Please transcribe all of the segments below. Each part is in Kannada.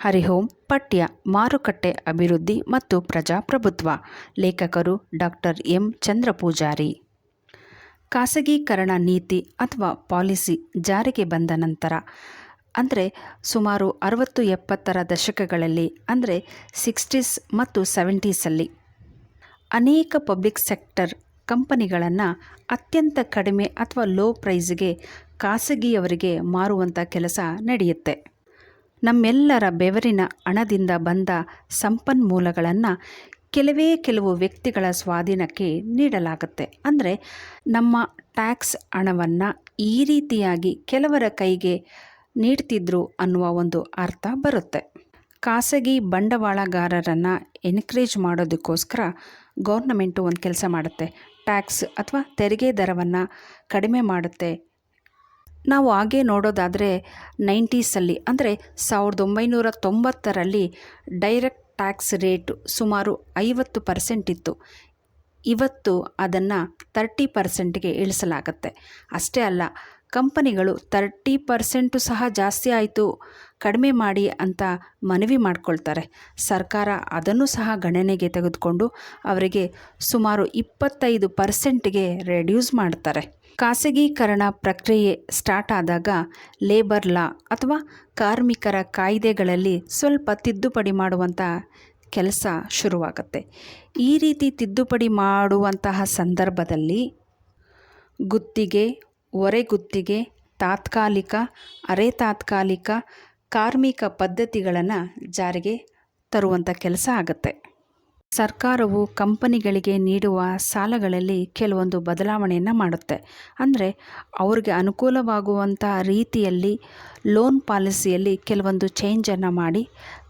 ಹರಿ ಓಂ. ಪಠ್ಯ ಮಾರುಕಟ್ಟೆ ಅಭಿವೃದ್ಧಿ ಮತ್ತು ಪ್ರಜಾಪ್ರಭುತ್ವ. ಲೇಖಕರು ಡಾಕ್ಟರ್ ಎಂ ಚಂದ್ರಪೂಜಾರಿ. ಖಾಸಗೀಕರಣ ನೀತಿ ಅಥವಾ ಪಾಲಿಸಿ ಜಾರಿಗೆ ಬಂದ ನಂತರ ಅಂದರೆ ಸುಮಾರು 60-70ರ ದಶಕಗಳಲ್ಲಿ ಅಂದರೆ 60s ಮತ್ತು 70sಲ್ಲಿ ಅನೇಕ ಪಬ್ಲಿಕ್ ಸೆಕ್ಟರ್ ಕಂಪನಿಗಳನ್ನು ಅತ್ಯಂತ ಕಡಿಮೆ ಅಥವಾ ಲೋ ಪ್ರೈಸ್ಗೆ ಖಾಸಗಿಯವರಿಗೆ ಮಾರುವಂಥ ಕೆಲಸ ನಡೆಯುತ್ತೆ. ನಮ್ಮೆಲ್ಲರ ಬೆವರಿನ ಹಣದಿಂದ ಬಂದ ಸಂಪನ್ಮೂಲಗಳನ್ನು ಕೆಲವು ವ್ಯಕ್ತಿಗಳ ಸ್ವಾಧೀನಕ್ಕೆ ನೀಡಲಾಗುತ್ತೆ. ಅಂದರೆ ನಮ್ಮ ಟ್ಯಾಕ್ಸ್ ಹಣವನ್ನು ಈ ರೀತಿಯಾಗಿ ಕೆಲವರ ಕೈಗೆ ನೀಡ್ತಿದ್ರು ಅನ್ನುವ ಒಂದು ಅರ್ಥ ಬರುತ್ತೆ. ಖಾಸಗಿ ಬಂಡವಾಳಗಾರರನ್ನು ಎನ್ಕರೇಜ್ ಮಾಡೋದಕ್ಕೋಸ್ಕರ ಗೌರ್ನಮೆಂಟು ಒಂದು ಕೆಲಸ ಮಾಡುತ್ತೆ. ಟ್ಯಾಕ್ಸ್ ಅಥವಾ ತೆರಿಗೆ ದರವನ್ನು ಕಡಿಮೆ ಮಾಡುತ್ತೆ. ನಾವು ಹಾಗೆ ನೋಡೋದಾದರೆ 90sಲ್ಲಿ ಅಂದರೆ 1990ರಲ್ಲಿ ಡೈರೆಕ್ಟ್ ಟ್ಯಾಕ್ಸ್ ರೇಟ್ ಸುಮಾರು 50% ಇತ್ತು. ಇವತ್ತು ಅದನ್ನು 30%ಗೆ ಇಳಿಸಲಾಗುತ್ತೆ. ಅಷ್ಟೇ ಅಲ್ಲ, ಕಂಪನಿಗಳು 30% ಸಹ ಜಾಸ್ತಿ ಆಯಿತು, ಕಡಿಮೆ ಮಾಡಿ ಅಂತ ಮನವಿ ಮಾಡ್ಕೊಳ್ತಾರೆ. ಸರ್ಕಾರ ಅದನ್ನು ಸಹ ಗಣನೆಗೆ ತೆಗೆದುಕೊಂಡು ಅವರಿಗೆ ಸುಮಾರು 25%ಗೆ ರೆಡ್ಯೂಸ್ ಮಾಡ್ತಾರೆ. ಖಾಸಗೀಕರಣ ಪ್ರಕ್ರಿಯೆ ಸ್ಟಾರ್ಟ್ ಆದಾಗ ಲೇಬರ್ ಲಾ ಅಥವಾ ಕಾರ್ಮಿಕರ ಕಾಯ್ದೆಗಳಲ್ಲಿ ಸ್ವಲ್ಪ ತಿದ್ದುಪಡಿ ಮಾಡುವಂಥ ಕೆಲಸ ಶುರುವಾಗುತ್ತೆ. ಈ ರೀತಿ ತಿದ್ದುಪಡಿ ಮಾಡುವಂತಹ ಸಂದರ್ಭದಲ್ಲಿ ಗುತ್ತಿಗೆ, ಹೊರೆಗುತ್ತಿಗೆ, ತಾತ್ಕಾಲಿಕ, ಅರೆ ತಾತ್ಕಾಲಿಕ ಕಾರ್ಮಿಕ ಪದ್ಧತಿಗಳನ್ನು ಜಾರಿಗೆ ತರುವಂಥ ಕೆಲಸ ಆಗುತ್ತೆ. ಸರ್ಕಾರವು ಕಂಪನಿಗಳಿಗೆ ನೀಡುವ ಸಾಲಗಳಲ್ಲಿ ಕೆಲವೊಂದು ಬದಲಾವಣೆಯನ್ನು ಮಾಡುತ್ತೆ. ಅಂದರೆ ಅವ್ರಿಗೆ ಅನುಕೂಲವಾಗುವಂಥ ರೀತಿಯಲ್ಲಿ ಲೋನ್ ಪಾಲಿಸಿಯಲ್ಲಿ ಕೆಲವೊಂದು ಚೇಂಜನ್ನು ಮಾಡಿ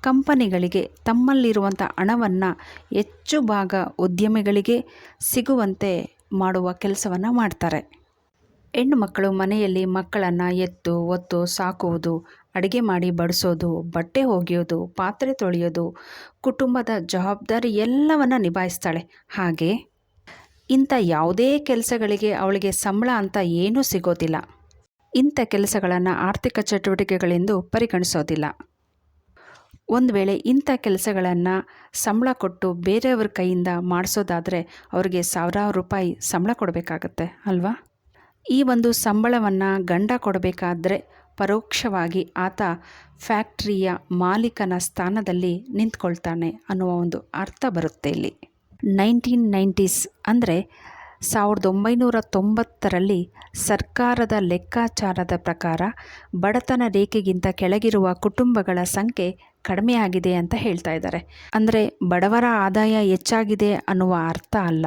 ಕಂಪನಿಗಳಿಗೆ ತಮ್ಮಲ್ಲಿರುವಂಥ ಹಣವನ್ನು ಹೆಚ್ಚು ಭಾಗ ಉದ್ಯಮಿಗಳಿಗೆ ಸಿಗುವಂತೆ ಮಾಡುವ ಕೆಲಸವನ್ನು ಮಾಡ್ತಾರೆ. ಹೆಣ್ಣು ಮಕ್ಕಳು ಮನೆಯಲ್ಲಿ ಮಕ್ಕಳನ್ನು ಎತ್ತು ಒತ್ತು ಸಾಕುವುದು, ಅಡುಗೆ ಮಾಡಿ ಬಡಿಸೋದು, ಬಟ್ಟೆ ಒಗೆಯೋದು, ಪಾತ್ರೆ ತೊಳೆಯೋದು, ಕುಟುಂಬದ ಜವಾಬ್ದಾರಿ ಎಲ್ಲವನ್ನು ನಿಭಾಯಿಸ್ತಾಳೆ. ಹಾಗೆ ಇಂಥ ಯಾವುದೇ ಕೆಲಸಗಳಿಗೆ ಅವಳಿಗೆ ಸಂಬಳ ಅಂತ ಏನೂ ಸಿಗೋದಿಲ್ಲ. ಇಂಥ ಕೆಲಸಗಳನ್ನು ಆರ್ಥಿಕ ಚಟುವಟಿಕೆಗಳೆಂದು ಪರಿಗಣಿಸೋದಿಲ್ಲ. ಒಂದು ವೇಳೆ ಇಂಥ ಕೆಲಸಗಳನ್ನು ಸಂಬಳ ಕೊಟ್ಟು ಬೇರೆಯವ್ರ ಕೈಯಿಂದ ಮಾಡಿಸೋದಾದರೆ ಅವ್ರಿಗೆ ಸಾವಿರಾರು ರೂಪಾಯಿ ಸಂಬಳ ಕೊಡಬೇಕಾಗತ್ತೆ ಅಲ್ವಾ? ಈ ಒಂದು ಸಂಬಳವನ್ನು ಗಂಡ ಕೊಡಬೇಕಾದ್ರೆ ಪರೋಕ್ಷವಾಗಿ ಆತ ಫ್ಯಾಕ್ಟ್ರಿಯ ಮಾಲೀಕನ ಸ್ಥಾನದಲ್ಲಿ ನಿಂತ್ಕೊಳ್ತಾನೆ ಅನ್ನುವ ಒಂದು ಅರ್ಥ ಬರುತ್ತೆ ಇಲ್ಲಿ. 1990s ಅಂದರೆ 1990ರಲ್ಲಿ ಸರ್ಕಾರದ ಲೆಕ್ಕಾಚಾರದ ಪ್ರಕಾರ ಬಡತನ ರೇಖೆಗಿಂತ ಕೆಳಗಿರುವ ಕುಟುಂಬಗಳ ಸಂಖ್ಯೆ ಕಡಿಮೆಯಾಗಿದೆ ಅಂತ ಹೇಳ್ತಾ ಇದ್ದಾರೆ. ಅಂದರೆ ಬಡವರ ಆದಾಯ ಹೆಚ್ಚಾಗಿದೆ ಅನ್ನುವ ಅರ್ಥ ಅಲ್ಲ.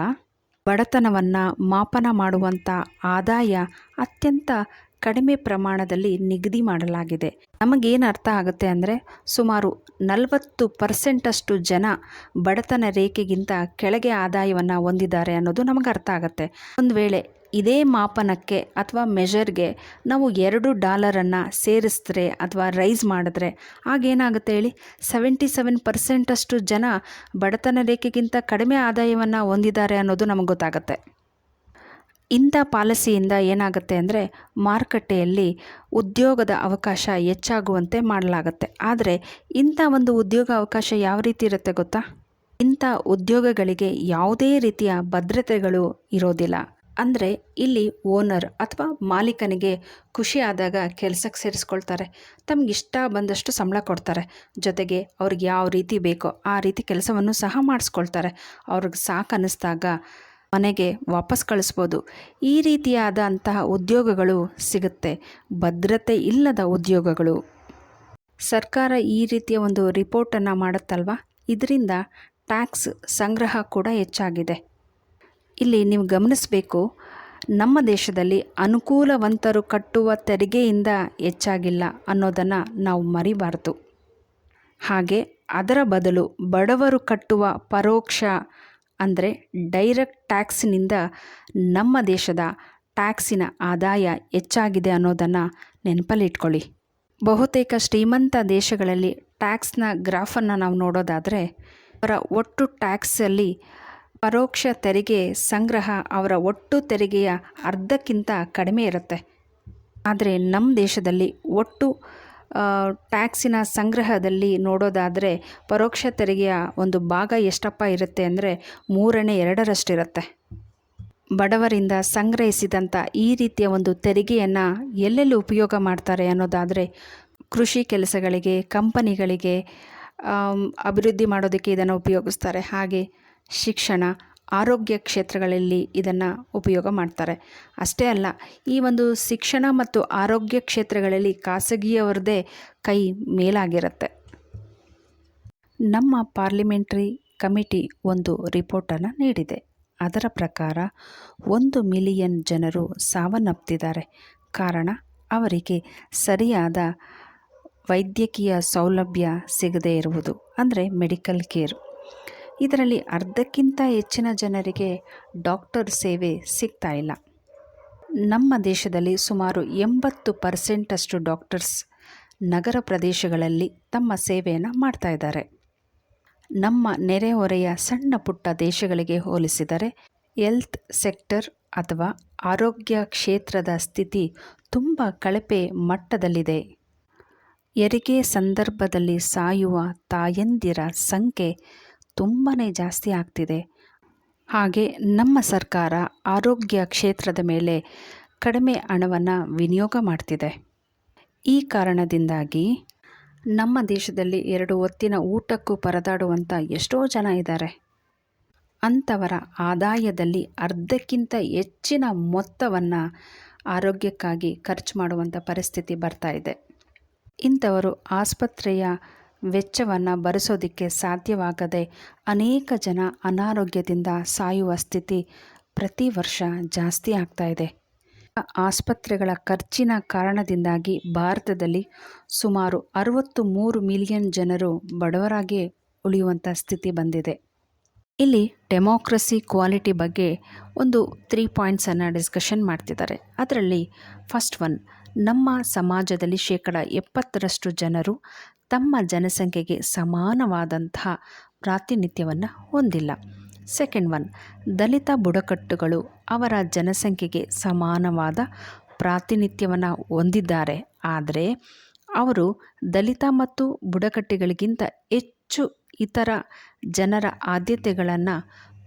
ಬಡತನವನ್ನು ಮಾಪನ ಮಾಡುವಂಥ ಆದಾಯ ಅತ್ಯಂತ ಕಡಿಮೆ ಪ್ರಮಾಣದಲ್ಲಿ ನಿಗದಿ ಮಾಡಲಾಗಿದೆ. ನಮಗೇನು ಅರ್ಥ ಆಗುತ್ತೆ ಅಂದರೆ ಸುಮಾರು 40% ಜನ ಬಡತನ ರೇಖೆಗಿಂತ ಕೆಳಗೆ ಆದಾಯವನ್ನು ಹೊಂದಿದ್ದಾರೆ ಅನ್ನೋದು ನಮಗೆ ಅರ್ಥ ಆಗುತ್ತೆ. ಒಂದು ವೇಳೆ ಇದೇ ಮಾಪನಕ್ಕೆ ಅಥವಾ ಮೆಷರ್ಗೆ ನಾವು $2 ಸೇರಿಸಿದ್ರೆ ಅಥವಾ ರೈಸ್ ಮಾಡಿದ್ರೆ ಆಗೇನಾಗುತ್ತೆ ಹೇಳಿ? 77% ಜನ ಬಡತನ ರೇಖೆಗಿಂತ ಕಡಿಮೆ ಆದಾಯವನ್ನು ಹೊಂದಿದ್ದಾರೆ ಅನ್ನೋದು ನಮಗೆ ಗೊತ್ತಾಗುತ್ತೆ. ಇಂಥ ಪಾಲಿಸಿಯಿಂದ ಏನಾಗುತ್ತೆ ಅಂದರೆ ಮಾರುಕಟ್ಟೆಯಲ್ಲಿ ಉದ್ಯೋಗದ ಅವಕಾಶ ಹೆಚ್ಚಾಗುವಂತೆ ಮಾಡಲಾಗುತ್ತೆ. ಆದರೆ ಇಂಥ ಒಂದು ಉದ್ಯೋಗ ಅವಕಾಶ ಯಾವ ರೀತಿ ಇರುತ್ತೆ ಗೊತ್ತಾ? ಇಂಥ ಉದ್ಯೋಗಗಳಿಗೆ ಯಾವುದೇ ರೀತಿಯ ಭದ್ರತೆಗಳು ಇರೋದಿಲ್ಲ. ಅಂದರೆ ಇಲ್ಲಿ ಓನರ್ ಅಥವಾ ಮಾಲೀಕನಿಗೆ ಖುಷಿ ಆದಾಗ ಕೆಲಸಕ್ಕೆ ಸೇರಿಸ್ಕೊಳ್ತಾರೆ, ತಮಗಿಷ್ಟ ಬಂದಷ್ಟು ಸಂಬಳ ಕೊಡ್ತಾರೆ, ಜೊತೆಗೆ ಅವ್ರಿಗೆ ಯಾವ ರೀತಿ ಬೇಕೋ ಆ ರೀತಿ ಕೆಲಸವನ್ನು ಸಹ ಮಾಡಿಸ್ಕೊಳ್ತಾರೆ. ಅವ್ರಿಗೆ ಸಾಕು ಅನ್ನಿಸ್ದಾಗ ಮನೆಗೆ ವಾಪಸ್ ಕಳಿಸ್ಬೋದು. ಈ ರೀತಿಯಾದಂತಹ ಉದ್ಯೋಗಗಳು ಸಿಗುತ್ತೆ. ಭದ್ರತೆ ಇಲ್ಲದ ಉದ್ಯೋಗಗಳು. ಸರ್ಕಾರ ಈ ರೀತಿಯ ಒಂದು ರಿಪೋರ್ಟನ್ನು ಮಾಡುತ್ತಲ್ವ, ಇದರಿಂದ ಟ್ಯಾಕ್ಸ್ ಸಂಗ್ರಹ ಕೂಡ ಹೆಚ್ಚಾಗಿದೆ. ಇಲ್ಲಿ ನೀವು ಗಮನಿಸಬೇಕು, ನಮ್ಮ ದೇಶದಲ್ಲಿ ಅನುಕೂಲವಂತರು ಕಟ್ಟುವ ತೆರಿಗೆಯಿಂದ ಹೆಚ್ಚಾಗಿಲ್ಲ ಅನ್ನೋದನ್ನು ನಾವು ಮರಿಬಾರ್ದು. ಹಾಗೆ ಅದರ ಬದಲು ಬಡವರು ಕಟ್ಟುವ ಪರೋಕ್ಷ ಅಂದರೆ ಡೈರೆಕ್ಟ್ ಟ್ಯಾಕ್ಸಿನಿಂದ ನಮ್ಮ ದೇಶದ ಟ್ಯಾಕ್ಸಿನ ಆದಾಯ ಹೆಚ್ಚಾಗಿದೆ ಅನ್ನೋದನ್ನು ನೆನಪಲ್ಲಿಟ್ಕೊಳ್ಳಿ. ಬಹುತೇಕ ಶ್ರೀಮಂತ ದೇಶಗಳಲ್ಲಿ ಟ್ಯಾಕ್ಸ್ನ ಗ್ರಾಫನ್ನು ನಾವು ನೋಡೋದಾದರೆ ಅವರ ಒಟ್ಟು ಟ್ಯಾಕ್ಸಲ್ಲಿ ಪರೋಕ್ಷ ತೆರಿಗೆ ಸಂಗ್ರಹ ಅವರ ಒಟ್ಟು ತೆರಿಗೆಯ ಅರ್ಧಕ್ಕಿಂತ ಕಡಿಮೆ ಇರುತ್ತೆ. ಆದರೆ ನಮ್ಮ ದೇಶದಲ್ಲಿ ಒಟ್ಟು ಟ್ಯಾಕ್ಸಿನ ಸಂಗ್ರಹದಲ್ಲಿ ನೋಡೋದಾದರೆ ಪರೋಕ್ಷ ತೆರಿಗೆಯ ಒಂದು ಭಾಗ ಎಷ್ಟಪ್ಪ ಇರುತ್ತೆ ಅಂದರೆ 2/3 ಬಡವರಿಂದ ಸಂಗ್ರಹಿಸಿದಂಥ ಈ ರೀತಿಯ ಒಂದು ತೆರಿಗೆಯನ್ನು ಎಲ್ಲೆಲ್ಲಿ ಉಪಯೋಗ ಮಾಡ್ತಾರೆ ಅನ್ನೋದಾದರೆ ಕೃಷಿ ಕೆಲಸಗಳಿಗೆ, ಕಂಪನಿಗಳಿಗೆ ಅಭಿವೃದ್ಧಿ ಮಾಡೋದಕ್ಕೆ ಇದನ್ನು ಉಪಯೋಗಿಸ್ತಾರೆ. ಹಾಗೆ ಶಿಕ್ಷಣ, ಆರೋಗ್ಯ ಕ್ಷೇತ್ರಗಳಲ್ಲಿ ಇದನ್ನು ಉಪಯೋಗ ಮಾಡ್ತಾರೆ. ಅಷ್ಟೇ ಅಲ್ಲ, ಈ ಒಂದು ಶಿಕ್ಷಣ ಮತ್ತು ಆರೋಗ್ಯ ಕ್ಷೇತ್ರಗಳಲ್ಲಿ ಖಾಸಗಿಯವರದೇ ಕೈ ಮೇಲಾಗಿರುತ್ತೆ. ನಮ್ಮ ಪಾರ್ಲಿಮೆಂಟ್ರಿ ಕಮಿಟಿ ಒಂದು ರಿಪೋರ್ಟನ್ನು ನೀಡಿದೆ. ಅದರ ಪ್ರಕಾರ 1 ಮಿಲಿಯನ್ ಜನರು ಸಾವನ್ನಪ್ಪಿದ್ದಾರೆ. ಕಾರಣ ಅವರಿಗೆ ಸರಿಯಾದ ವೈದ್ಯಕೀಯ ಸೌಲಭ್ಯ ಸಿಗದೇ ಇರುವುದು, ಅಂದರೆ ಮೆಡಿಕಲ್ ಕೇರ್. ಇದರಲ್ಲಿ ಅರ್ಧಕ್ಕಿಂತ ಹೆಚ್ಚಿನ ಜನರಿಗೆ ಡಾಕ್ಟರ್ ಸೇವೆ ಸಿಗ್ತಾ ಇಲ್ಲ. ನಮ್ಮ ದೇಶದಲ್ಲಿ ಸುಮಾರು 80% ಡಾಕ್ಟರ್ಸ್ ನಗರ ಪ್ರದೇಶಗಳಲ್ಲಿ ತಮ್ಮ ಸೇವೆಯನ್ನು ಮಾಡ್ತಾ ಇದ್ದಾರೆ. ನಮ್ಮ ನೆರೆಹೊರೆಯ ಸಣ್ಣ ಪುಟ್ಟ ದೇಶಗಳಿಗೆ ಹೋಲಿಸಿದರೆ ಹೆಲ್ತ್ ಸೆಕ್ಟರ್ ಅಥವಾ ಆರೋಗ್ಯ ಕ್ಷೇತ್ರದ ಸ್ಥಿತಿ ತುಂಬ ಕಳಪೆ ಮಟ್ಟದಲ್ಲಿದೆ. ಹೆರಿಗೆ ಸಂದರ್ಭದಲ್ಲಿ ಸಾಯುವ ತಾಯಂದಿರ ಸಂಖ್ಯೆ ತುಂಬಾ ಜಾಸ್ತಿ ಆಗ್ತಿದೆ. ಹಾಗೆ ನಮ್ಮ ಸರ್ಕಾರ ಆರೋಗ್ಯ ಕ್ಷೇತ್ರದ ಮೇಲೆ ಕಡಿಮೆ ಹಣವನ್ನು ವಿನಿಯೋಗ ಮಾಡ್ತಿದೆ. ಈ ಕಾರಣದಿಂದಾಗಿ ನಮ್ಮ ದೇಶದಲ್ಲಿ 2 ಹೊತ್ತಿನ ಊಟಕ್ಕೂ ಪರದಾಡುವಂಥ ಎಷ್ಟೋ ಜನ ಇದ್ದಾರೆ. ಅಂಥವರ ಆದಾಯದಲ್ಲಿ ಅರ್ಧಕ್ಕಿಂತ ಹೆಚ್ಚಿನ ಮೊತ್ತವನ್ನು ಆರೋಗ್ಯಕ್ಕಾಗಿ ಖರ್ಚು ಮಾಡುವಂಥ ಪರಿಸ್ಥಿತಿ ಬರ್ತಾ ಇದೆ. ಇಂಥವರು ಆಸ್ಪತ್ರೆಯ ವೆಚ್ಚವನ್ನು ಭರಿಸೋದಕ್ಕೆ ಸಾಧ್ಯವಾಗದೆ ಅನೇಕ ಜನ ಅನಾರೋಗ್ಯದಿಂದ ಸಾಯುವ ಸ್ಥಿತಿ ಪ್ರತಿ ವರ್ಷ ಜಾಸ್ತಿ ಆಗ್ತಾ ಇದೆ. ಆಸ್ಪತ್ರೆಗಳ ಖರ್ಚಿನ ಕಾರಣದಿಂದಾಗಿ ಭಾರತದಲ್ಲಿ ಸುಮಾರು 63 ಮಿಲಿಯನ್ ಜನರು ಬಡವರಾಗಿ ಉಳಿಯುವಂಥ ಸ್ಥಿತಿ ಬಂದಿದೆ. ಇಲ್ಲಿ ಡೆಮೋಕ್ರಸಿ ಕ್ವಾಲಿಟಿ ಬಗ್ಗೆ ಒಂದು 3 ಪಾಯಿಂಟ್ಸನ್ನು ಡಿಸ್ಕಷನ್ ಮಾಡ್ತಿದ್ದಾರೆ. ಅದರಲ್ಲಿ ಫಸ್ಟ್ ಒನ್, ನಮ್ಮ ಸಮಾಜದಲ್ಲಿ 70% ಜನರು ತಮ್ಮ ಜನಸಂಖ್ಯೆಗೆ ಸಮಾನವಾದಂತಹ ಪ್ರಾತಿನಿಧ್ಯವನ್ನು ಹೊಂದಿಲ್ಲ. ಸೆಕೆಂಡ್ ಒನ್, ದಲಿತ ಬುಡಕಟ್ಟುಗಳು ಅವರ ಜನಸಂಖ್ಯೆಗೆ ಸಮಾನವಾದ ಪ್ರಾತಿನಿಧ್ಯವನ್ನು ಹೊಂದಿದ್ದಾರೆ. ಆದರೆ ಅವರು ದಲಿತ ಮತ್ತು ಬುಡಕಟ್ಟುಗಳಿಗಿಂತ ಹೆಚ್ಚು ಇತರ ಜನರ ಆದ್ಯತೆಗಳನ್ನು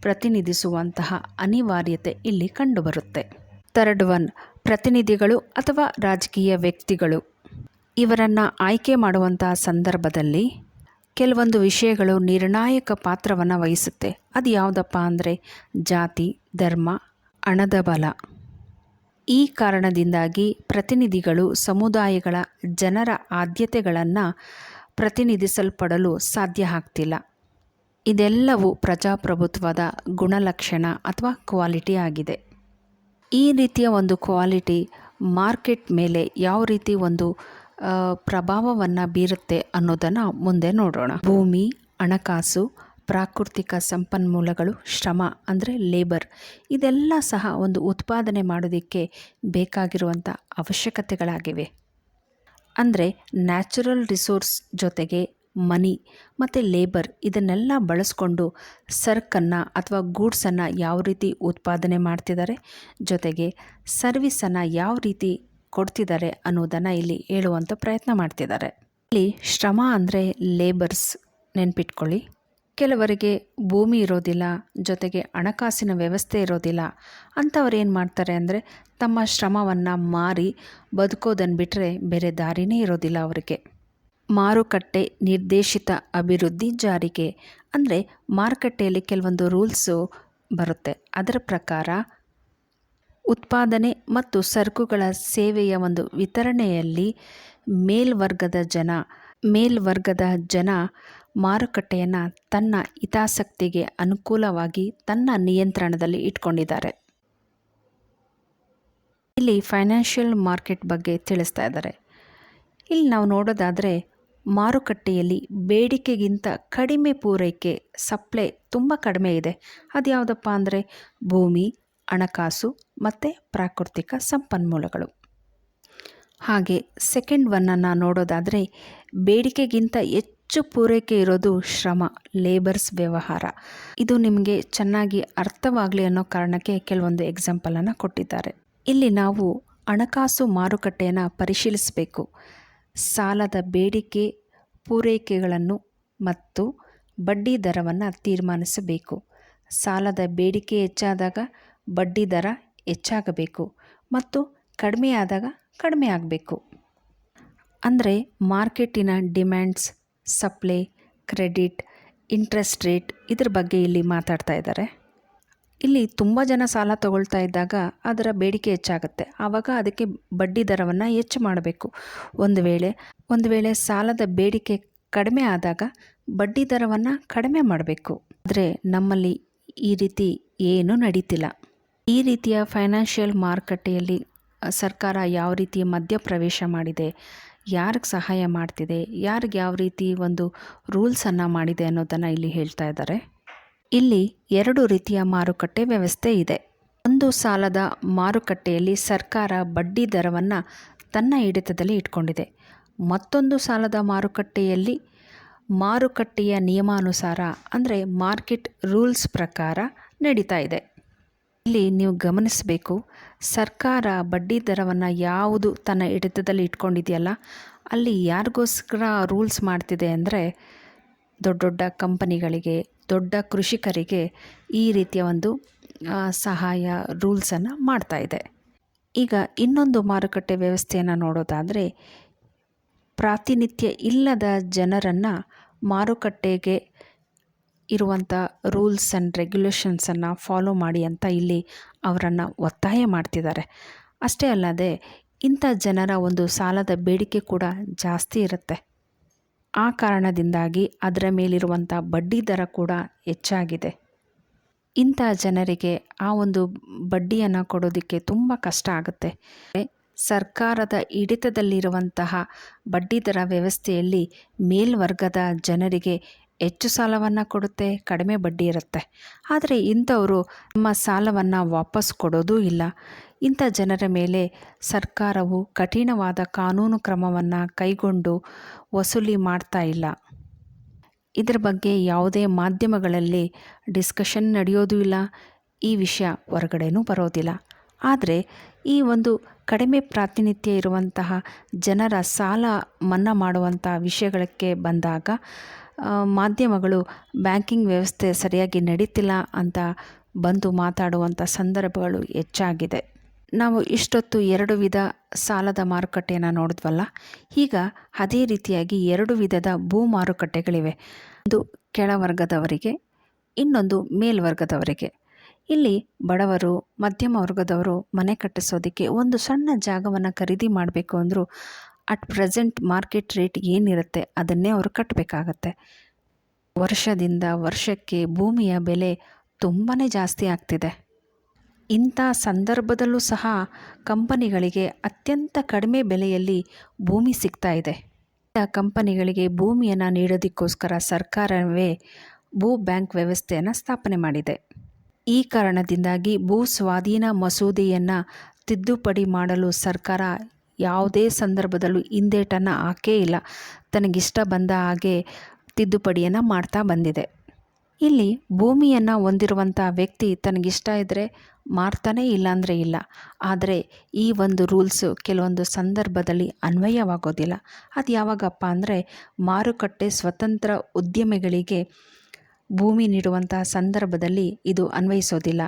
ಪ್ರತಿನಿಧಿಸುವಂತಹ ಅನಿವಾರ್ಯತೆ ಇಲ್ಲಿ ಕಂಡುಬರುತ್ತೆ. ಥರ್ಡ್ ಒನ್, ಪ್ರತಿನಿಧಿಗಳು ಅಥವಾ ರಾಜಕೀಯ ವ್ಯಕ್ತಿಗಳು ಇವರನ್ನು ಆಯ್ಕೆ ಮಾಡುವಂತಹ ಸಂದರ್ಭದಲ್ಲಿ ಕೆಲವೊಂದು ವಿಷಯಗಳು ನಿರ್ಣಾಯಕ ಪಾತ್ರವನ್ನು ವಹಿಸುತ್ತೆ. ಅದು ಯಾವುದಪ್ಪ ಅಂದರೆ ಜಾತಿ, ಧರ್ಮ, ಹಣದ ಬಲ. ಈ ಕಾರಣದಿಂದಾಗಿ ಪ್ರತಿನಿಧಿಗಳು ಸಮುದಾಯಗಳ ಜನರ ಆದ್ಯತೆಗಳನ್ನು ಪ್ರತಿನಿಧಿಸಲ್ಪಡಲು ಸಾಧ್ಯ ಆಗ್ತಿಲ್ಲ. ಇದೆಲ್ಲವೂ ಪ್ರಜಾಪ್ರಭುತ್ವದ ಗುಣಲಕ್ಷಣ ಅಥವಾ ಕ್ವಾಲಿಟಿ ಆಗಿದೆ. ಈ ರೀತಿಯ ಒಂದು ಕ್ವಾಲಿಟಿ ಮಾರ್ಕೆಟ್ ಮೇಲೆ ಯಾವ ರೀತಿ ಒಂದು ಪ್ರಭಾವವನ್ನು ಬೀರುತ್ತೆ ಅನ್ನೋದನ್ನು ಮುಂದೆ ನೋಡೋಣ. ಭೂಮಿ, ಹಣಕಾಸು, ಪ್ರಾಕೃತಿಕ ಸಂಪನ್ಮೂಲಗಳು, ಶ್ರಮ ಅಂದರೆ ಲೇಬರ್, ಇದೆಲ್ಲ ಸಹ ಒಂದು ಉತ್ಪಾದನೆ ಮಾಡೋದಕ್ಕೆ ಬೇಕಾಗಿರುವಂಥ ಅವಶ್ಯಕತೆಗಳಾಗಿವೆ. ಅಂದರೆ ನ್ಯಾಚುರಲ್ ರಿಸೋರ್ಸ್ ಜೊತೆಗೆ ಮನಿ ಮತ್ತು ಲೇಬರ್ ಇದನ್ನೆಲ್ಲ ಬಳಸ್ಕೊಂಡು ಸರಕನ್ನು ಅಥವಾ ಗೂಡ್ಸನ್ನು ಯಾವ ರೀತಿ ಉತ್ಪಾದನೆ ಮಾಡ್ತಿದ್ದಾರೆ, ಜೊತೆಗೆ ಸರ್ವಿಸನ್ನು ಯಾವ ರೀತಿ ಕೊಡ್ತಿದ್ದಾರೆ ಅನ್ನೋದನ್ನು ಇಲ್ಲಿ ಹೇಳುವಂಥ ಪ್ರಯತ್ನ ಮಾಡ್ತಿದ್ದಾರೆ. ಇಲ್ಲಿ ಶ್ರಮ ಅಂದರೆ ಲೇಬರ್ಸ್ ನೆನ್ಪಿಟ್ಕೊಳ್ಳಿ. ಕೆಲವರಿಗೆ ಭೂಮಿ ಇರೋದಿಲ್ಲ, ಜೊತೆಗೆ ಹಣಕಾಸಿನ ವ್ಯವಸ್ಥೆ ಇರೋದಿಲ್ಲ. ಅಂಥವ್ರು ಏನು ಮಾಡ್ತಾರೆ ಅಂದರೆ ತಮ್ಮ ಶ್ರಮವನ್ನು ಮಾರಿ ಬದುಕೋದನ್ನು ಬಿಟ್ಟರೆ ಬೇರೆ ದಾರಿನೇ ಇರೋದಿಲ್ಲ ಅವರಿಗೆ. ಮಾರುಕಟ್ಟೆ ನಿರ್ದೇಶಿತ ಅಭಿವೃದ್ಧಿ ಜಾರಿಗೆ ಅಂದರೆ ಮಾರುಕಟ್ಟೆಯಲ್ಲಿ ಕೆಲವೊಂದು ರೂಲ್ಸು ಬರುತ್ತೆ. ಅದರ ಪ್ರಕಾರ ಉತ್ಪಾದನೆ ಮತ್ತು ಸರಕುಗಳ ಸೇವೆಯ ಒಂದು ವಿತರಣೆಯಲ್ಲಿ ಮೇಲ್ವರ್ಗದ ಜನ ಮಾರುಕಟ್ಟೆಯನ್ನು ತನ್ನ ಹಿತಾಸಕ್ತಿಗೆ ಅನುಕೂಲವಾಗಿ ತನ್ನ ನಿಯಂತ್ರಣದಲ್ಲಿ ಇಟ್ಕೊಂಡಿದ್ದಾರೆ. ಇಲ್ಲಿ ಫೈನಾನ್ಷಿಯಲ್ ಮಾರ್ಕೆಟ್ ಬಗ್ಗೆ ತಿಳಿಸ್ತಾ ಇದ್ದಾರೆ. ಇಲ್ಲಿ ನಾವು ನೋಡೋದಾದರೆ ಮಾರುಕಟ್ಟೆಯಲ್ಲಿ ಬೇಡಿಕೆಗಿಂತ ಕಡಿಮೆ ಪೂರೈಕೆ, ಸಪ್ಲೈ ತುಂಬ ಕಡಿಮೆ ಇದೆ. ಅದು ಯಾವುದಪ್ಪ ಅಂದರೆ ಭೂಮಿ, ಹಣಕಾಸು ಮತ್ತು ಪ್ರಾಕೃತಿಕ ಸಂಪನ್ಮೂಲಗಳು. ಹಾಗೆ ಸೆಕೆಂಡ್ ಒನ್ನನ್ನು ನೋಡೋದಾದರೆ ಬೇಡಿಕೆಗಿಂತ ಹೆಚ್ಚು ಪೂರೈಕೆ ಇರೋದು ಶ್ರಮ, ಲೇಬರ್ಸ್ ವ್ಯವಹಾರ. ಇದು ನಿಮಗೆ ಚೆನ್ನಾಗಿ ಅರ್ಥವಾಗಲಿ ಅನ್ನೋ ಕಾರಣಕ್ಕೆ ಕೆಲವೊಂದು ಎಕ್ಸಾಂಪಲನ್ನು ಕೊಟ್ಟಿದ್ದಾರೆ. ಇಲ್ಲಿ ನಾವು ಹಣಕಾಸು ಮಾರುಕಟ್ಟೆಯನ್ನು ಪರಿಶೀಲಿಸಬೇಕು. ಸಾಲದ ಬೇಡಿಕೆ, ಪೂರೈಕೆಗಳನ್ನು ಮತ್ತು ಬಡ್ಡಿ ದರವನ್ನು ತೀರ್ಮಾನಿಸಬೇಕು. ಸಾಲದ ಬೇಡಿಕೆ ಹೆಚ್ಚಾದಾಗ ಬಡ್ಡಿ ದರ ಹೆಚ್ಚಾಗಬೇಕು ಮತ್ತು ಕಡಿಮೆಯಾದಾಗ ಕಡಿಮೆ ಆಗಬೇಕು. ಅಂದರೆ ಮಾರ್ಕೆಟಿನ demands, supply, credit, interest rate ಇದ್ರ ಬಗ್ಗೆ ಇಲ್ಲಿ ಮಾತಾಡ್ತಾ ಇದ್ದಾರೆ. ಇಲ್ಲಿ ತುಂಬ ಜನ ಸಾಲ ತಗೊಳ್ತಾ ಇದ್ದಾಗ ಅದರ ಬೇಡಿಕೆ ಹೆಚ್ಚಾಗುತ್ತೆ. ಆವಾಗ ಅದಕ್ಕೆ ಬಡ್ಡಿ ದರವನ್ನು ಹೆಚ್ಚು ಮಾಡಬೇಕು. ಒಂದು ವೇಳೆ ಸಾಲದ ಬೇಡಿಕೆ ಕಡಿಮೆ ಆದಾಗ ಬಡ್ಡಿ ದರವನ್ನು ಕಡಿಮೆ ಮಾಡಬೇಕು. ಆದರೆ ನಮ್ಮಲ್ಲಿ ಈ ರೀತಿ ಏನೂ ನಡೀತಿಲ್ಲ. ಈ ರೀತಿಯ ಫೈನಾನ್ಷಿಯಲ್ ಮಾರುಕಟ್ಟೆಯಲ್ಲಿ ಸರ್ಕಾರ ಯಾವ ರೀತಿ ಮಧ್ಯಪ್ರವೇಶ ಮಾಡಿದೆ, ಯಾರಿಗೆ ಸಹಾಯ ಮಾಡ್ತಿದೆ, ಯಾರಿಗೆ ಯಾವ ರೀತಿ ಒಂದು ರೂಲ್ಸನ್ನು ಮಾಡಿದೆ ಅನ್ನೋದನ್ನು ಇಲ್ಲಿ ಹೇಳ್ತಾ ಇದ್ದಾರೆ. ಇಲ್ಲಿ 2 ರೀತಿಯ ಮಾರುಕಟ್ಟೆ ವ್ಯವಸ್ಥೆ ಇದೆ. ಒಂದು ಸಾಲದ ಮಾರುಕಟ್ಟೆಯಲ್ಲಿ ಸರ್ಕಾರ ಬಡ್ಡಿ ದರವನ್ನು ತನ್ನ ಹಿಡಿತದಲ್ಲಿ ಇಟ್ಕೊಂಡಿದೆ. ಮತ್ತೊಂದು ಸಾಲದ ಮಾರುಕಟ್ಟೆಯಲ್ಲಿ ಮಾರುಕಟ್ಟೆಯ ನಿಯಮಾನುಸಾರ ಅಂದರೆ ಮಾರ್ಕೆಟ್ ರೂಲ್ಸ್ ಪ್ರಕಾರ ನಡೀತಾ ಇದೆ. ಇಲ್ಲಿ ನೀವು ಗಮನಿಸಬೇಕು, ಸರ್ಕಾರ ಬಡ್ಡಿ ದರವನ್ನು ಯಾವುದು ತನ್ನ ಹಿಡಿತದಲ್ಲಿ ಇಟ್ಕೊಂಡಿದೆಯಲ್ಲ ಅಲ್ಲಿ ಯಾರಿಗೋಸ್ಕರ ರೂಲ್ಸ್ ಮಾಡ್ತಿದೆ ಅಂದರೆ ದೊಡ್ಡ ದೊಡ್ಡ ಕಂಪನಿಗಳಿಗೆ, ದೊಡ್ಡ ಕೃಷಿಕರಿಗೆ ಈ ರೀತಿಯ ಒಂದು ಸಹಾಯ ರೂಲ್ಸನ್ನು ಮಾಡ್ತಾ ಇದೆ. ಈಗ ಇನ್ನೊಂದು ಮಾರುಕಟ್ಟೆ ವ್ಯವಸ್ಥೆಯನ್ನು ನೋಡೋದಾದರೆ ಪ್ರಾತಿನಿಧ್ಯ ಇಲ್ಲದ ಜನರನ್ನು ಮಾರುಕಟ್ಟೆಗೆ ಇರುವಂಥ ರೂಲ್ಸ್ ಆ್ಯಂಡ್ ರೆಗ್ಯುಲೇಷನ್ಸನ್ನು ಫಾಲೋ ಮಾಡಿ ಅಂತ ಇಲ್ಲಿ ಅವರನ್ನು ಒತ್ತಾಯ ಮಾಡ್ತಿದ್ದಾರೆ. ಅಷ್ಟೇ ಅಲ್ಲದೆ ಇಂಥ ಜನರ ಒಂದು ಸಾಲದ ಬೇಡಿಕೆ ಕೂಡ ಜಾಸ್ತಿ ಇರುತ್ತೆ. ಆ ಕಾರಣದಿಂದಾಗಿ ಅದರ ಮೇಲಿರುವಂಥ ಬಡ್ಡಿ ದರ ಕೂಡ ಹೆಚ್ಚಾಗಿದೆ. ಇಂಥ ಜನರಿಗೆ ಆ ಒಂದು ಬಡ್ಡಿಯನ್ನು ಕೊಡೋದಕ್ಕೆ ತುಂಬ ಕಷ್ಟ ಆಗುತ್ತೆ. ಸರ್ಕಾರದ ಹಿಡಿತದಲ್ಲಿರುವಂತಹ ಬಡ್ಡಿದರ ವ್ಯವಸ್ಥೆಯಲ್ಲಿ ಮೇಲ್ವರ್ಗದ ಜನರಿಗೆ ಹೆಚ್ಚು ಸಾಲವನ್ನು ಕೊಡುತ್ತೆ, ಕಡಿಮೆ ಬಡ್ಡಿ ಇರುತ್ತೆ. ಆದರೆ ಇಂಥವರು ನಮ್ಮ ಸಾಲವನ್ನು ವಾಪಸ್ ಕೊಡೋದೂ ಇಲ್ಲ. ಇಂಥ ಜನರ ಮೇಲೆ ಸರ್ಕಾರವು ಕಠಿಣವಾದ ಕಾನೂನು ಕ್ರಮವನ್ನು ಕೈಗೊಂಡು ವಸೂಲಿ ಮಾಡ್ತಾ ಇಲ್ಲ. ಇದರ ಬಗ್ಗೆ ಯಾವುದೇ ಮಾಧ್ಯಮಗಳಲ್ಲಿ ಡಿಸ್ಕಷನ್ ನಡೆಯೋದೂ ಇಲ್ಲ, ಈ ವಿಷಯ ಹೊರಗಡೆನೂ ಬರೋದಿಲ್ಲ. ಆದರೆ ಈ ಒಂದು ಕಡಿಮೆ ಪ್ರಾತಿನಿಧ್ಯ ಇರುವಂತಹ ಜನರ ಸಾಲ ಮನ್ನಾ ಮಾಡುವಂಥ ವಿಷಯಗಳಿಗೆ ಬಂದಾಗ ಮಾಧ್ಯಮಗಳು ಬ್ಯಾಂಕಿಂಗ್ ವ್ಯವಸ್ಥೆ ಸರಿಯಾಗಿ ನಡೀತಿಲ್ಲ ಅಂತ ಬಂದು ಮಾತಾಡುವಂಥ ಸಂದರ್ಭಗಳು ಹೆಚ್ಚಾಗಿದೆ. ನಾವು ಇಷ್ಟೊತ್ತು 2 ವಿಧ ಸಾಲದ ಮಾರುಕಟ್ಟೆಯನ್ನು ನೋಡಿದ್ವಲ್ಲ, ಈಗ ಅದೇ ರೀತಿಯಾಗಿ 2 ವಿಧದ ಭೂ ಮಾರುಕಟ್ಟೆಗಳಿವೆ. ಒಂದು ಕೆಳವರ್ಗದವರಿಗೆ, ಇನ್ನೊಂದು ಮೇಲ್ವರ್ಗದವರಿಗೆ. ಇಲ್ಲಿ ಬಡವರು, ಮಧ್ಯಮ ವರ್ಗದವರು ಮನೆ ಕಟ್ಟಿಸೋದಕ್ಕೆ ಒಂದು ಸಣ್ಣ ಜಾಗವನ್ನು ಖರೀದಿ ಮಾಡಬೇಕು ಅಂದರೂ ಅಟ್ ಪ್ರೆಸೆಂಟ್ ಮಾರ್ಕೆಟ್ ರೇಟ್ ಏನಿರುತ್ತೆ ಅದನ್ನೇ ಅವರು ಕಟ್ಟಬೇಕಾಗತ್ತೆ. ವರ್ಷದಿಂದ ವರ್ಷಕ್ಕೆ ಭೂಮಿಯ ಬೆಲೆ ತುಂಬಾ ಜಾಸ್ತಿ ಆಗ್ತಿದೆ. ಇಂಥ ಸಂದರ್ಭದಲ್ಲೂ ಸಹ ಕಂಪನಿಗಳಿಗೆ ಅತ್ಯಂತ ಕಡಿಮೆ ಬೆಲೆಯಲ್ಲಿ ಭೂಮಿ ಸಿಗ್ತಾ ಇದೆ. ಇಂಥ ಕಂಪನಿಗಳಿಗೆ ಭೂಮಿಯನ್ನು ನೀಡೋದಕ್ಕೋಸ್ಕರ ಸರ್ಕಾರವೇ ಭೂ ಬ್ಯಾಂಕ್ ವ್ಯವಸ್ಥೆಯನ್ನು ಸ್ಥಾಪನೆ ಮಾಡಿದೆ. ಈ ಕಾರಣದಿಂದಾಗಿ ಭೂ ಸ್ವಾಧೀನ ಮಸೂದೆಯನ್ನು ತಿದ್ದುಪಡಿ ಮಾಡಲು ಸರ್ಕಾರ ಯಾವುದೇ ಸಂದರ್ಭದಲ್ಲೂ ಹಿಂದೇಟನ್ನು ಹಾಕೇ ಇಲ್ಲ. ತನಗಿಷ್ಟ ಬಂದ ಹಾಗೆ ತಿದ್ದುಪಡಿಯನ್ನು ಮಾಡ್ತಾ ಬಂದಿದೆ. ಇಲ್ಲಿ ಭೂಮಿಯನ್ನು ಹೊಂದಿರುವಂಥ ವ್ಯಕ್ತಿ ತನಗಿಷ್ಟ ಇದ್ದರೆ ಮಾರ್ತಾನೆ, ಇಲ್ಲಾಂದರೆ ಇಲ್ಲ. ಆದರೆ ಈ ಒಂದು ರೂಲ್ಸು ಕೆಲವೊಂದು ಸಂದರ್ಭದಲ್ಲಿ ಅನ್ವಯವಾಗೋದಿಲ್ಲ. ಅದು ಯಾವಾಗಪ್ಪ ಅಂದರೆ ಮಾರುಕಟ್ಟೆ ಸ್ವತಂತ್ರ ಉದ್ಯಮಿಗಳಿಗೆ ಭೂಮಿ ನೀಡುವಂತಹ ಸಂದರ್ಭದಲ್ಲಿ ಇದು ಅನ್ವಯಿಸೋದಿಲ್ಲ.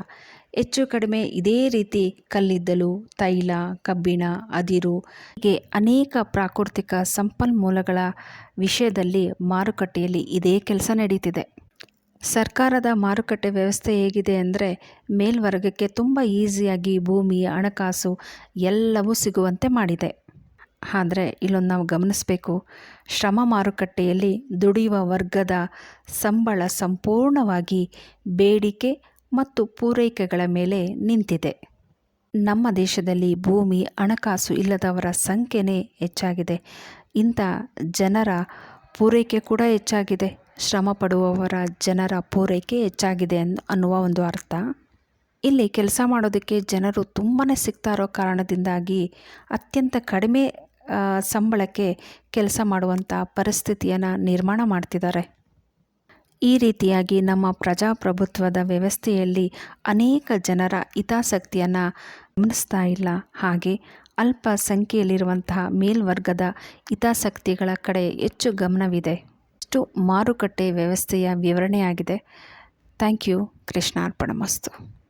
ಹೆಚ್ಚು ಕಡಿಮೆ ಇದೇ ರೀತಿ ಕಲ್ಲಿದ್ದಲು, ತೈಲ, ಕಬ್ಬಿಣ, ಅದಿರು ಹೀಗೆ ಅನೇಕ ಪ್ರಾಕೃತಿಕ ಸಂಪನ್ಮೂಲಗಳ ವಿಷಯದಲ್ಲಿ ಮಾರುಕಟ್ಟೆಯಲ್ಲಿ ಇದೇ ಕೆಲಸ ನಡೀತಿದೆ. ಸರ್ಕಾರದ ಮಾರುಕಟ್ಟೆ ವ್ಯವಸ್ಥೆ ಹೇಗಿದೆ ಅಂದರೆ ಮೇಲ್ವರ್ಗಕ್ಕೆ ತುಂಬ ಈಸಿಯಾಗಿ ಭೂಮಿ, ಹಣಕಾಸು ಎಲ್ಲವೂ ಸಿಗುವಂತೆ ಮಾಡಿದೆ. ಆದರೆ ಇಲ್ಲೊಂದು ನಾವು ಗಮನಿಸಬೇಕು, ಶ್ರಮ ಮಾರುಕಟ್ಟೆಯಲ್ಲಿ ದುಡಿಯುವ ವರ್ಗದ ಸಂಬಳ ಸಂಪೂರ್ಣವಾಗಿ ಬೇಡಿಕೆ ಮತ್ತು ಪೂರೈಕೆಗಳ ಮೇಲೆ ನಿಂತಿದೆ. ನಮ್ಮ ದೇಶದಲ್ಲಿ ಭೂಮಿ, ಹಣಕಾಸು ಇಲ್ಲದವರ ಸಂಖ್ಯೆನೇ ಹೆಚ್ಚಾಗಿದೆ. ಇಂಥ ಜನರ ಪೂರೈಕೆ ಕೂಡ ಹೆಚ್ಚಾಗಿದೆ. ಶ್ರಮ ಪಡುವವರ ಜನರ ಪೂರೈಕೆ ಹೆಚ್ಚಾಗಿದೆ ಅನ್ನುವ ಒಂದು ಅರ್ಥ. ಇಲ್ಲಿ ಕೆಲಸ ಮಾಡೋದಕ್ಕೆ ಜನರು ತುಂಬಾ ಸಿಗ್ತಾ ಇರೋ ಕಾರಣದಿಂದಾಗಿ ಅತ್ಯಂತ ಕಡಿಮೆ ಸಂಬಳಕ್ಕೆ ಕೆಲಸ ಮಾಡುವಂಥ ಪರಿಸ್ಥಿತಿಯನ್ನು ನಿರ್ಮಾಣ ಮಾಡ್ತಿದ್ದಾರೆ. ಈ ರೀತಿಯಾಗಿ ನಮ್ಮ ಪ್ರಜಾಪ್ರಭುತ್ವದ ವ್ಯವಸ್ಥೆಯಲ್ಲಿ ಅನೇಕ ಜನರ ಹಿತಾಸಕ್ತಿಯನ್ನು ಗಮನಿಸ್ತಾ ಇಲ್ಲ. ಹಾಗೆ ಅಲ್ಪ ಸಂಖ್ಯೆಯಲ್ಲಿರುವಂತಹ ಮೇಲ್ವರ್ಗದ ಹಿತಾಸಕ್ತಿಗಳ ಕಡೆ ಹೆಚ್ಚು ಗಮನವಿದೆ. ಇಷ್ಟು ಮಾರುಕಟ್ಟೆ ವ್ಯವಸ್ಥೆಯ ವಿವರಣೆಯಾಗಿದೆ. Thank you. ಕೃಷ್ಣಾರ್ಪಣಮಸ್ತು.